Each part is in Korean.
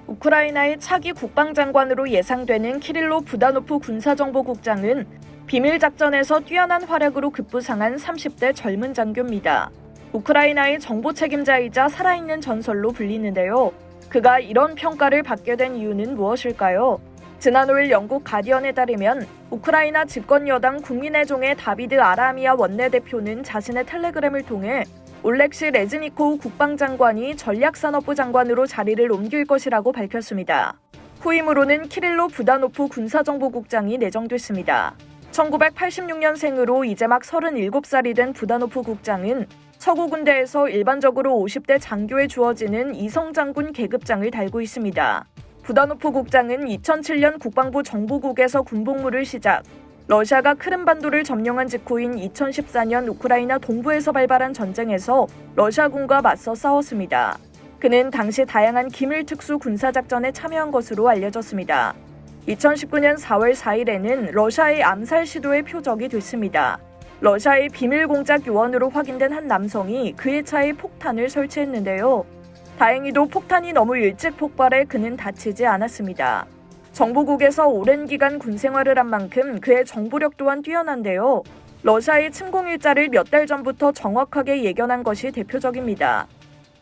우크라이나의 차기 국방장관으로 예상되는 키릴로 부다노프 군사정보국장은 비밀작전에서 뛰어난 활약으로 급부상한 30대 젊은 장교입니다. 우크라이나의 정보 책임자이자 살아있는 전설로 불리는데요. 그가 이런 평가를 받게 된 이유는 무엇일까요? 지난 5일 영국 가디언에 따르면 우크라이나 집권여당 국민의종의 다비드 아라미아 원내대표는 자신의 텔레그램을 통해 올렉시 레즈니코우 국방장관이 전략산업부 장관으로 자리를 옮길 것이라고 밝혔습니다. 후임으로는 키릴로 부다노프 군사정보국장이 내정됐습니다. 1986년생으로 이제 막 37살이 된 부다노프 국장은 서구 군대에서 일반적으로 50대 장교에 주어지는 이성장군 계급장을 달고 있습니다. 부다노프 국장은 2007년 국방부 정보국에서 군복무를 시작, 러시아가 크림반도를 점령한 직후인 2014년 우크라이나 동부에서 발발한 전쟁에서 러시아군과 맞서 싸웠습니다. 그는 당시 다양한 기밀 특수 군사작전에 참여한 것으로 알려졌습니다. 2019년 4월 4일에는 러시아의 암살 시도의 표적이 됐습니다. 러시아의 비밀 공작 요원으로 확인된 한 남성이 그의 차에 폭탄을 설치했는데요. 다행히도 폭탄이 너무 일찍 폭발해 그는 다치지 않았습니다. 정보국에서 오랜 기간 군 생활을 한 만큼 그의 정보력 또한 뛰어난데요. 러시아의 침공 일자를 몇 달 전부터 정확하게 예견한 것이 대표적입니다.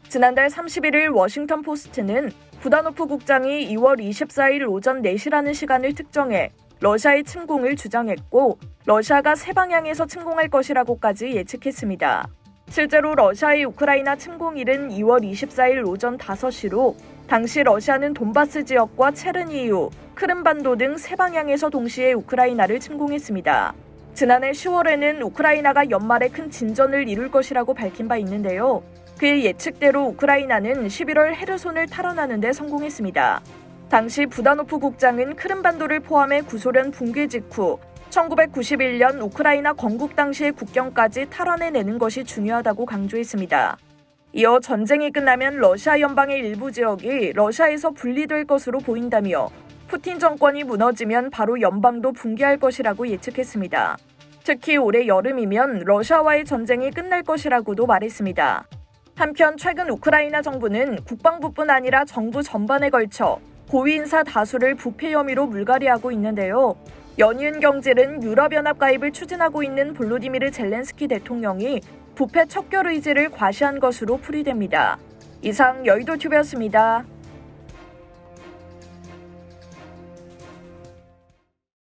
지난달 31일 워싱턴 포스트는 부다노프 국장이 2월 24일 오전 4시라는 시간을 특정해 러시아의 침공을 주장했고, 러시아가 세 방향에서 침공할 것이라고까지 예측했습니다. 실제로 러시아의 우크라이나 침공일은 2월 24일 오전 5시로 당시 러시아는 돈바스 지역과 체르니우, 크림반도 등 세 방향에서 동시에 우크라이나를 침공했습니다. 지난해 10월에는 우크라이나가 연말에 큰 진전을 이룰 것이라고 밝힌 바 있는데요. 그의 예측대로 우크라이나는 11월 헤르손을 탈환하는 데 성공했습니다. 당시 부다노프 국장은 크림반도를 포함해 구소련 붕괴 직후 1991년 우크라이나 건국 당시의 국경까지 탈환해내는 것이 중요하다고 강조했습니다. 이어 전쟁이 끝나면 러시아 연방의 일부 지역이 러시아에서 분리될 것으로 보인다며 푸틴 정권이 무너지면 바로 연방도 붕괴할 것이라고 예측했습니다. 특히 올해 여름이면 러시아와의 전쟁이 끝날 것이라고도 말했습니다. 한편 최근 우크라이나 정부는 국방부뿐 아니라 정부 전반에 걸쳐 고위 인사 다수를 부패 혐의로 물갈이하고 있는데요. 연이은 경질은 유럽연합 가입을 추진하고 있는 볼로디미르 젤렌스키 대통령이 부패 척결 의지를 과시한 것으로 풀이됩니다. 이상 여의도튜브였습니다.